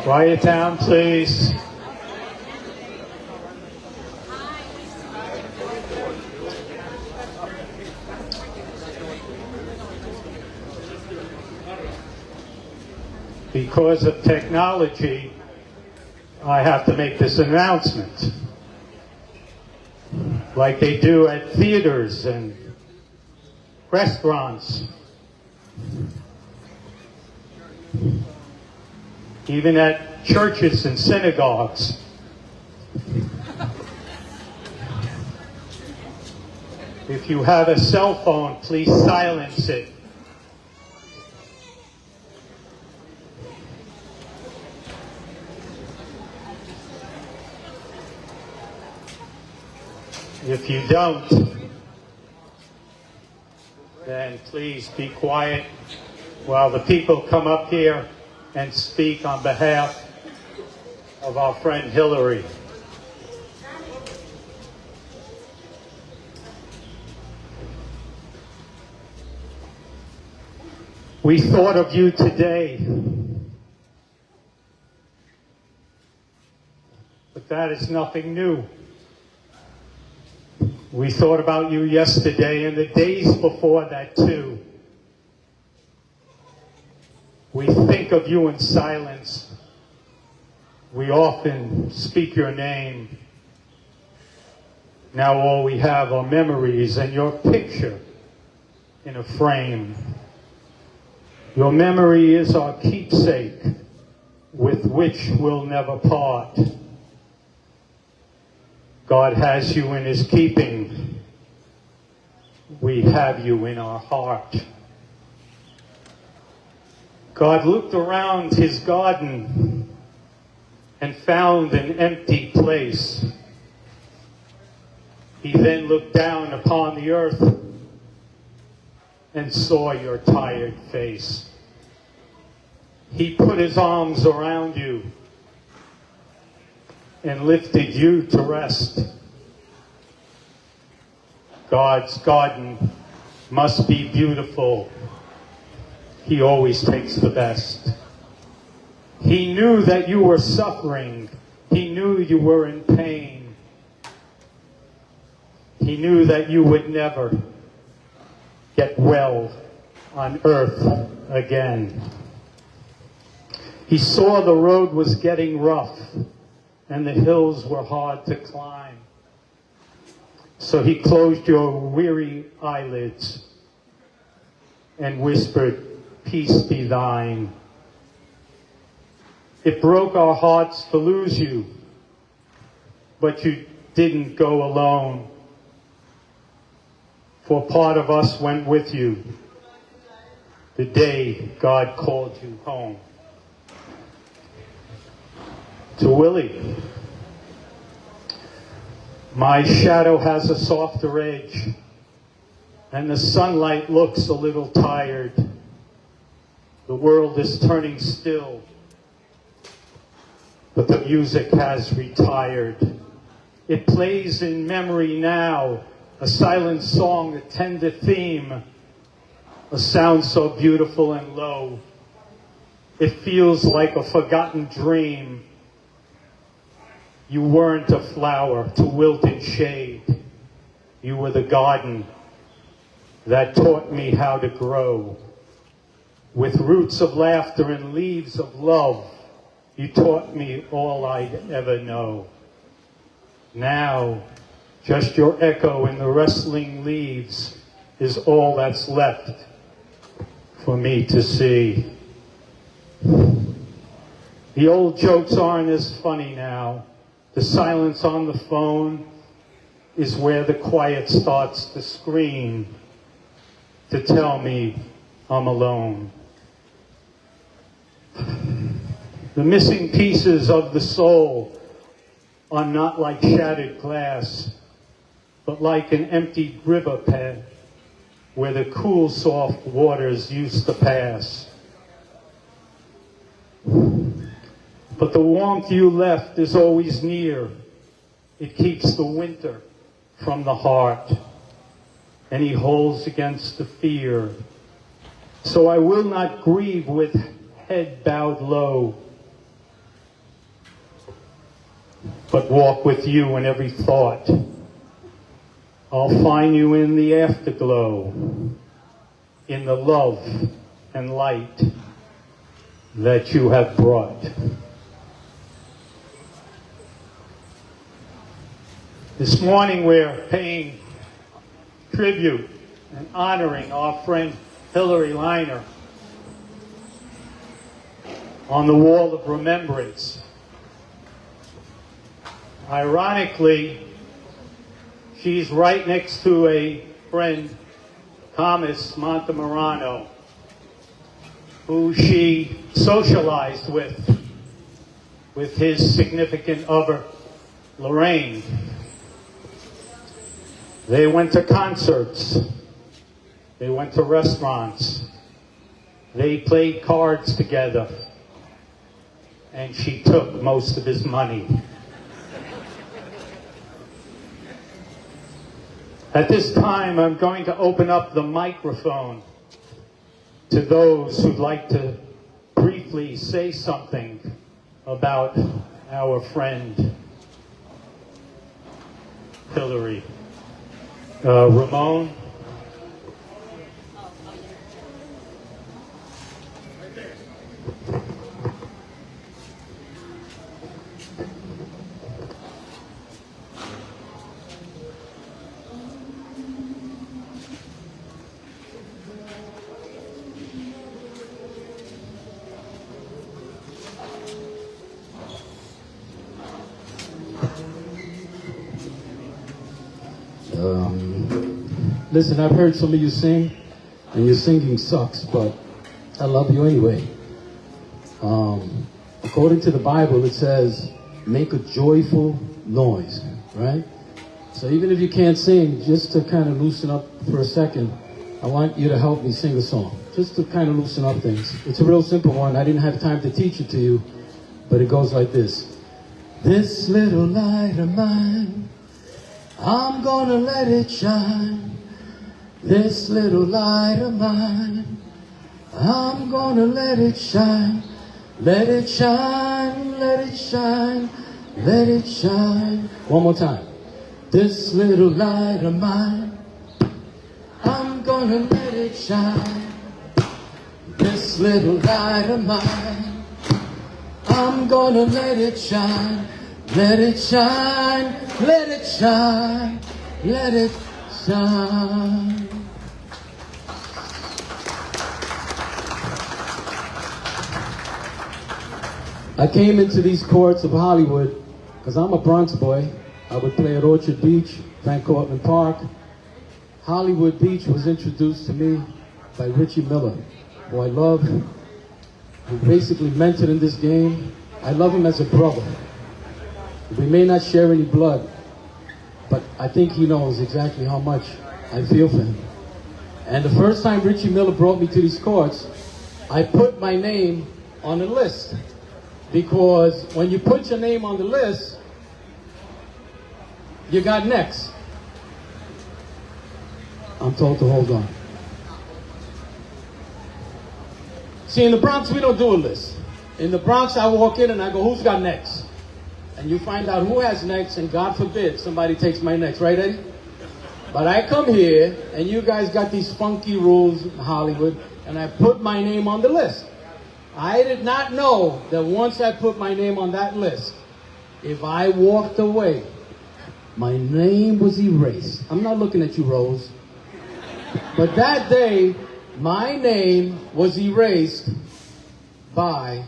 Quiet down, please. Because of technology, I have to make this announcement. Like they do at theaters and restaurants. Even at churches and synagogues. If you have a cell phone, please silence it. If you don't, then please be quiet while the people come up here and speak on behalf of our friend Hilary. We thought of you today, but that is nothing new. We thought about you yesterday and the days before that too. We think of you in silence. We often speak your name. Now all we have are memories and your picture in a frame. Your memory is our keepsake with which we'll never part. God has you in his keeping. We have you in our heart. God looked around his garden and found an empty place. He then looked down upon the earth and saw your tired face. He put his arms around you and lifted you to rest. God's garden must be beautiful. He always takes the best. He knew that you were suffering. He knew you were in pain. He knew that you would never get well on earth again. He saw the road was getting rough and the hills were hard to climb. So he closed your weary eyelids and whispered, "Peace be thine." It broke our hearts to lose you, but you didn't go alone. For part of us went with you the day God called you home. To Willie, my shadow has a softer edge, and the sunlight looks a little tired. The world is turning still, but the music has retired. It plays in memory now, a silent song, a tender theme, a sound so beautiful and low. It feels like a forgotten dream. You weren't a flower to wilt in shade. You were the garden that taught me how to grow. With roots of laughter and leaves of love, you taught me all I'd ever know. Now, just your echo in the rustling leaves is all that's left for me to see. The old jokes aren't as funny now. The silence on the phone is where the quiet starts to scream to tell me I'm alone. The missing pieces of the soul are not like shattered glass, but like an empty river bed where the cool, soft waters used to pass. But the warmth you left is always near. It keeps the winter from the heart, and he holds against the fear. So I will not grieve with head bowed low. but walk with you in every thought. I'll find you in the afterglow, in the love and light that you have brought. This morning we're paying tribute and honoring our friend Hilary Liner on the wall of remembrance. Ironically, she's right next to a friend, Thomas Montemarano, who she socialized with his significant other, Lorraine. They went to concerts. They went to restaurants. They played cards together. And she took most of his money. At this time, I'm going to open up the microphone to those who'd like to briefly say something about our friend Hilary. Ramon? Listen, I've heard some of you sing, and your singing sucks, but I love you anyway. According to the Bible, it says, make a joyful noise, right? So even if you can't sing, just to kind of loosen up for a second, I want you to help me sing a song, just to kind of loosen up things. It's a real simple one. I didn't have time to teach it to you, but it goes like this. This little light of mine, I'm gonna let it shine. This little light of mine, I'm gonna let it shine. Let it shine, let it shine, let it shine. One more time. This little light of mine, I'm gonna let it shine. This little light of mine, I'm gonna let it shine. Let it shine, let it shine, let it shine. I came into these courts of Hollywood because I'm a Bronx boy. I would play at Orchard Beach, Van Cortlandt Park. Hollywood Beach was introduced to me by Richie Miller, who I love, who basically mentored in this game. I love him as a brother. We may not share any blood, but I think he knows exactly how much I feel for him. And the first time Richie Miller brought me to these courts, I put my name on the list. Because when you put your name on the list, you got next. I'm told to hold on. See, in the Bronx, we don't do a list. In the Bronx, I walk in and I go, who's got next? And you find out who has next, and God forbid somebody takes my next, right, Eddie? But I come here, and you guys got these funky rules in Hollywood, and I put my name on the list. I did not know that once I put my name on that list, if I walked away, my name was erased. I'm not looking at you, Rose. But that day, my name was erased by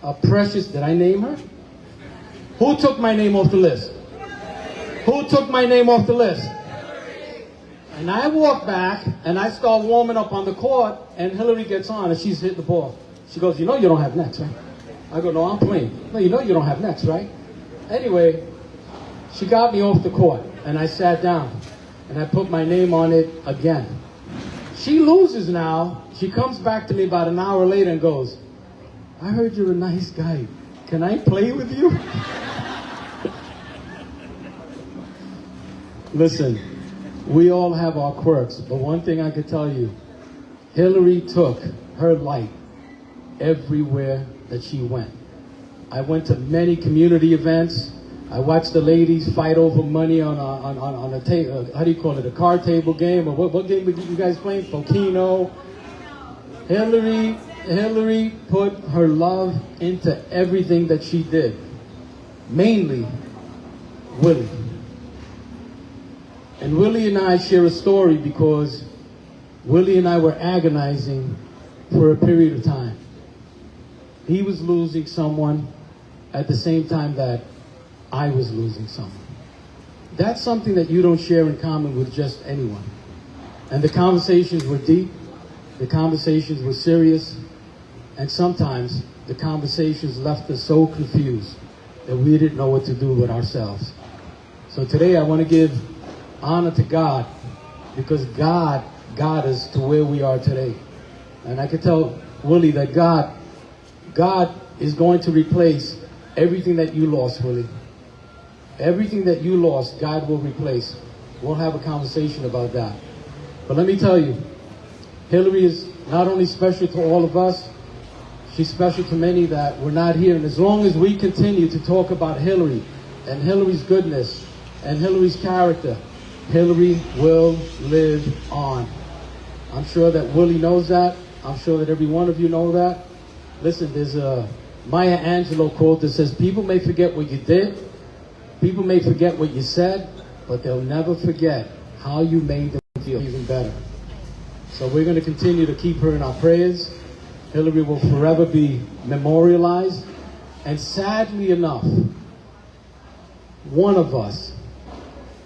a precious, did I name her? Who took my name off the list? Who took my name off the list? And I walk back, and I start warming up on the court, and Hilary gets on, and she's hitting the ball. She goes, you know you don't have next, right? I go, no, I'm playing. No, you know you don't have next, right? Anyway, she got me off the court, and I sat down, and I put my name on it again. She loses now. She comes back to me about an hour later and goes, I heard you're a nice guy. Can I play with you? Listen. We all have our quirks, but one thing I could tell you, Hilary took her light everywhere that she went. I went to many community events. I watched the ladies fight over money on a table. How do you call it? A card table game, or what game were you guys playing? Volcano. Hilary put her love into everything that she did. Mainly, Willie. And Willie and I share a story because Willie and I were agonizing for a period of time. He was losing someone at the same time that I was losing someone. That's something that you don't share in common with just anyone. And the conversations were deep, the conversations were serious, and sometimes the conversations left us so confused that we didn't know what to do with ourselves. So today I want to give honor to God, because God got us to where we are today. And I can tell Willie that God is going to replace everything that you lost, Willie. Everything that you lost, God will replace. We'll have a conversation about that. But let me tell you, Hilary is not only special to all of us, she's special to many that were not here. And as long as we continue to talk about Hilary and Hilary's goodness and Hilary's character, Hilary will live on. I'm sure that Willie knows that. I'm sure that every one of you know that. Listen, there's a Maya Angelou quote that says, people may forget what you did, people may forget what you said, but they'll never forget how you made them feel even better. So we're going to continue to keep her in our prayers. Hilary will forever be memorialized. And sadly enough, one of us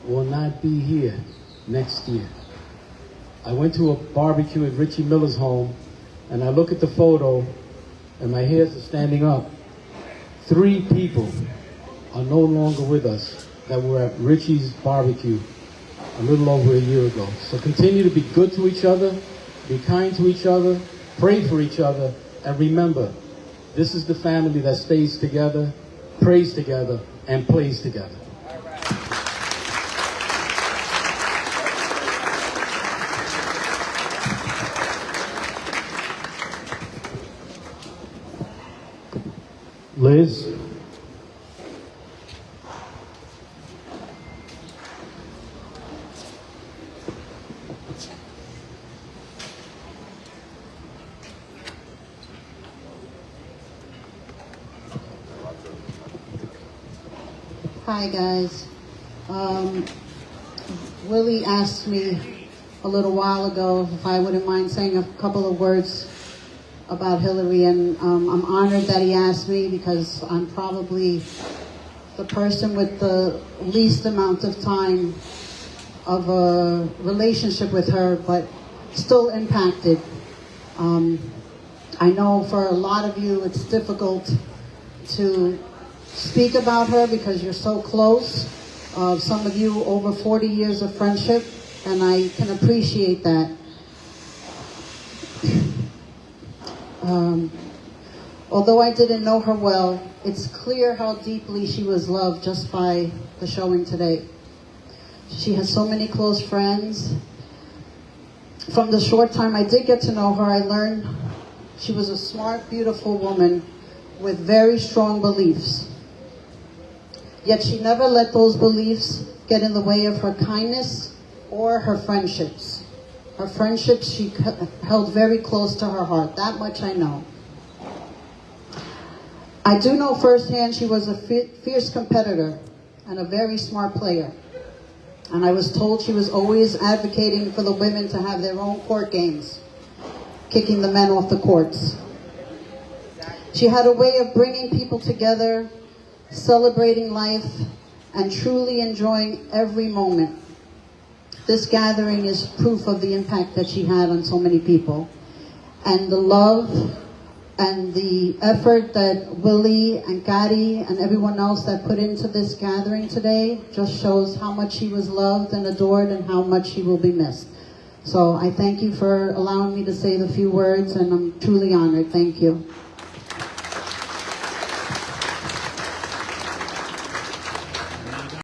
will not be here next year. I went to a barbecue at Richie Miller's home, and I look at the photo, and my hairs are standing up. 3 people are no longer with us that were at Richie's barbecue a little over a year ago. So continue to be good to each other, be kind to each other, pray for each other, and remember, this is the family that stays together, prays together, and plays together. Liz? Hi guys. Willie asked me a little while ago if I wouldn't mind saying a couple of words about Hilary, and I'm honored that he asked me, because I'm probably the person with the least amount of time of a relationship with her, but still impacted. I know for a lot of you it's difficult to speak about her because you're so close. Some of you over 40 years of friendship, and I can appreciate that. Although I didn't know her well, it's clear how deeply she was loved just by the showing today. She has so many close friends. From the short time I did get to know her, I learned she was a smart, beautiful woman with very strong beliefs. Yet she never let those beliefs get in the way of her kindness or her friendships. Her friendships she held very close to her heart. That much I know. I do know firsthand she was a fierce competitor and a very smart player. And I was told she was always advocating for the women to have their own court games, kicking the men off the courts. She had a way of bringing people together, celebrating life, and truly enjoying every moment. This gathering is proof of the impact that she had on so many people. And the love and the effort that Willie and Gadi and everyone else that put into this gathering today just shows how much she was loved and adored and how much she will be missed. So I thank you for allowing me to say the few words, and I'm truly honored. Thank you.